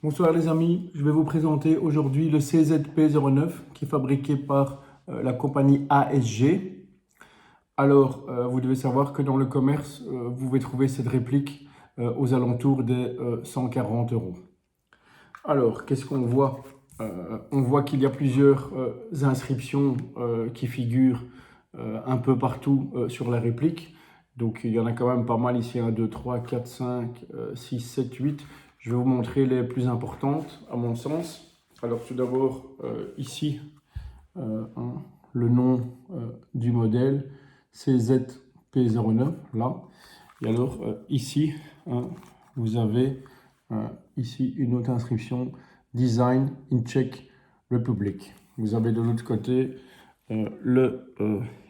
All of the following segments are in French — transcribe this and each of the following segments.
Bonsoir les amis, je vais vous présenter aujourd'hui le CZP09 qui est fabriqué par la compagnie ASG. Alors, vous devez savoir que dans le commerce, vous pouvez trouver cette réplique aux alentours des 140 €. Alors, qu'est-ce qu'on voit? On voit qu'il y a plusieurs inscriptions qui figurent un peu partout sur la réplique. Donc, il y en a quand même pas mal ici, 1, 2, 3, 4, 5, 6, 7, 8. Je vais vous montrer les plus importantes, à mon sens. Alors, tout d'abord, ici, le nom du modèle, CZP09, là. Et alors, ici, vous avez ici une autre inscription, Design in Czech Republic. Vous avez de l'autre côté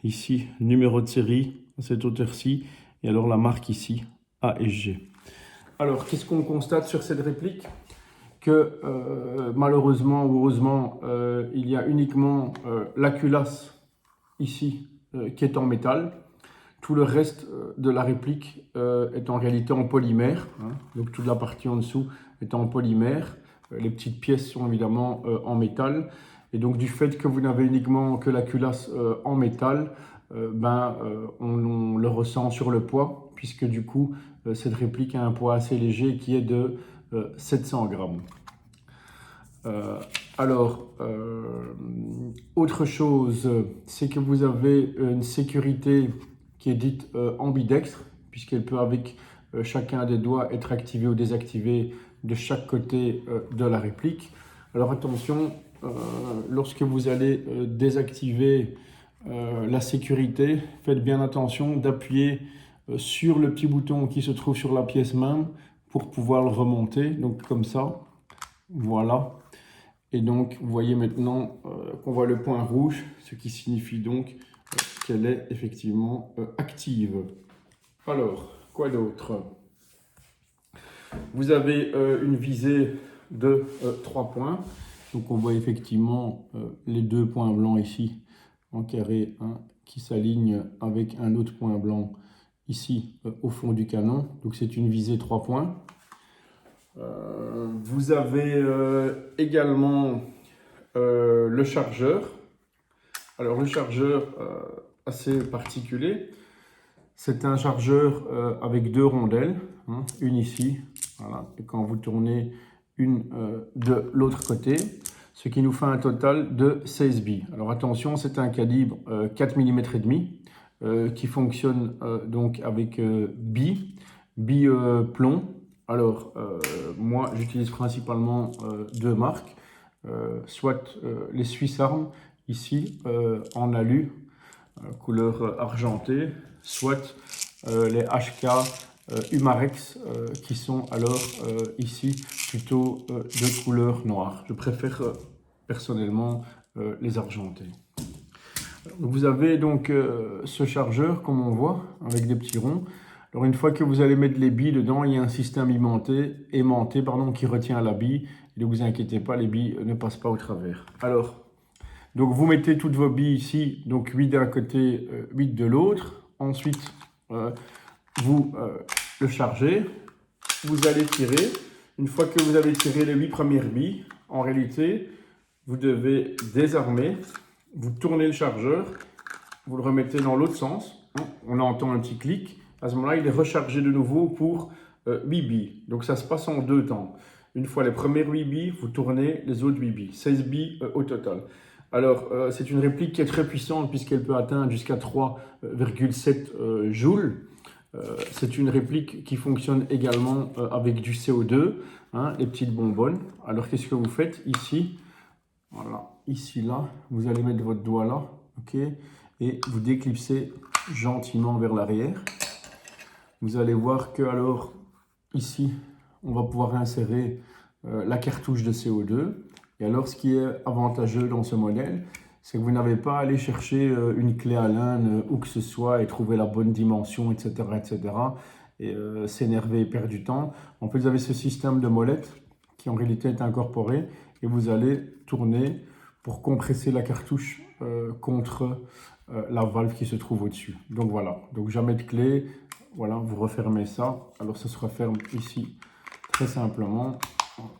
ici, numéro de série, cette hauteur-ci, et alors la marque ici, ASG. Alors, qu'est-ce qu'on constate sur cette réplique? Que malheureusement ou heureusement, il y a uniquement la culasse ici qui est en métal. Tout le reste de la réplique est en réalité en polymère. Donc toute la partie en dessous est en polymère. Les petites pièces sont évidemment en métal. Et donc du fait que vous n'avez uniquement que la culasse en métal, on le ressent sur le poids, puisque du coup, cette réplique a un poids assez léger qui est de 700 grammes. Autre chose, c'est que vous avez une sécurité qui est dite ambidextre, puisqu'elle peut avec chacun des doigts être activée ou désactivée de chaque côté de la réplique. Alors attention, lorsque vous allez désactiver la sécurité, faites bien attention d'appuyer sur le petit bouton qui se trouve sur la pièce même pour pouvoir le remonter, donc comme ça, voilà. Et donc vous voyez maintenant qu'on voit le point rouge, ce qui signifie donc qu'elle est effectivement active. Alors, quoi d'autre? Vous avez une visée de 3 points. Donc on voit effectivement les deux points blancs ici en carré, qui s'alignent avec un autre point blanc ici au fond du canon. Donc c'est une visée 3 points. Vous avez également le chargeur. Alors le chargeur assez particulier, c'est un chargeur avec deux rondelles, une ici, voilà, et quand vous tournez une de l'autre côté, ce qui nous fait un total de 16 billes. Alors attention, c'est un calibre 4 mm et demi qui fonctionne donc avec billes plomb. Alors moi j'utilise principalement deux marques, soit les Swiss Arm ici en alu couleur argentée, soit les HK Humarex qui sont alors ici plutôt de couleur noire. Je préfère personnellement les argentés. Vous avez donc ce chargeur comme on voit avec des petits ronds. Alors une fois que vous allez mettre les billes dedans, il y a un système aimanté qui retient la bille. Et ne vous inquiétez pas, les billes ne passent pas au travers. Alors, donc vous mettez toutes vos billes ici, donc 8 d'un côté, 8 de l'autre. Ensuite, vous le chargez, vous allez tirer. Une fois que vous avez tiré les 8 premières billes, en réalité, vous devez désarmer, vous tournez le chargeur, vous le remettez dans l'autre sens. On entend un petit clic. À ce moment-là, il est rechargé de nouveau pour 8 billes. Donc ça se passe en deux temps. Une fois les premières 8 billes, vous tournez les autres 8 billes. 16 billes au total. Alors, c'est une réplique qui est très puissante puisqu'elle peut atteindre jusqu'à 3,7 joules. C'est une réplique qui fonctionne également avec du CO2, les petites bonbonnes. Alors, qu'est-ce que vous faites ici? Voilà, ici, là, vous allez mettre votre doigt là, ok, et vous déclipsez gentiment vers l'arrière. Vous allez voir que alors, ici, on va pouvoir insérer la cartouche de CO2. Et alors, ce qui est avantageux dans ce modèle, c'est que vous n'avez pas à aller chercher une clé Allen où que ce soit et trouver la bonne dimension, etc., etc. et s'énerver et perdre du temps. En fait, vous avez ce système de molette qui en réalité est incorporé et vous allez tourner pour compresser la cartouche contre la valve qui se trouve au-dessus. Donc voilà, donc jamais de clé. Voilà, vous refermez ça. Alors ça se referme ici très simplement.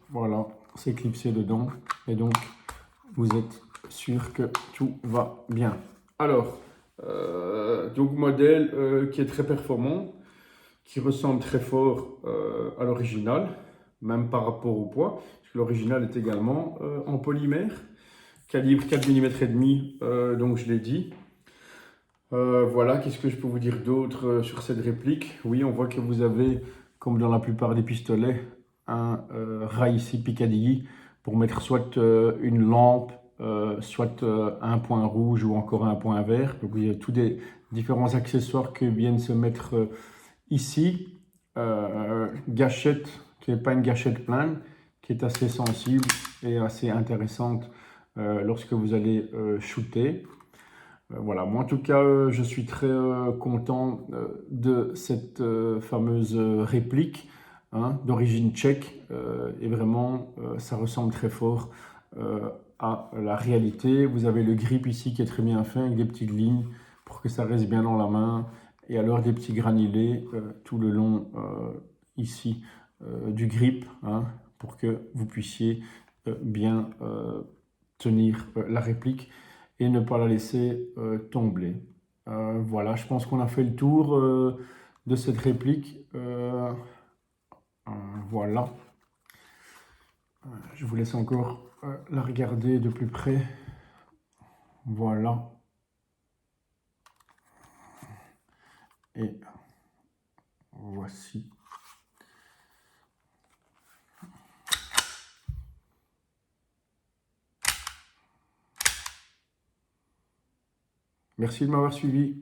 Voilà, c'est clipsé dedans. Et donc, vous êtes sûr que tout va bien. Alors, donc modèle qui est très performant, qui ressemble très fort à l'original, même par rapport au poids, parce que l'original est également en polymère, calibre 4 mm et demi, donc je l'ai dit. Voilà, qu'est-ce que je peux vous dire d'autre sur cette réplique? Oui, on voit que vous avez, comme dans la plupart des pistolets, un rail ici Piccadilly pour mettre soit une lampe, soit un point rouge ou encore un point vert. Donc il y a tous des différents accessoires qui viennent se mettre ici. Gâchette, qui n'est pas une gâchette pleine, qui est assez sensible et assez intéressante lorsque vous allez shooter. Voilà, moi en tout cas, je suis très content de cette fameuse réplique hein, d'origine tchèque et vraiment, ça ressemble très fort à la réalité. Vous avez le grip ici qui est très bien fait avec des petites lignes pour que ça reste bien dans la main et alors des petits granulés tout le long ici du grip hein, pour que vous puissiez bien tenir la réplique et ne pas la laisser tomber. Voilà, je pense qu'on a fait le tour de cette réplique. Voilà. Je vous laisse encore la regarder de plus près. Voilà. Et voici. Merci de m'avoir suivi.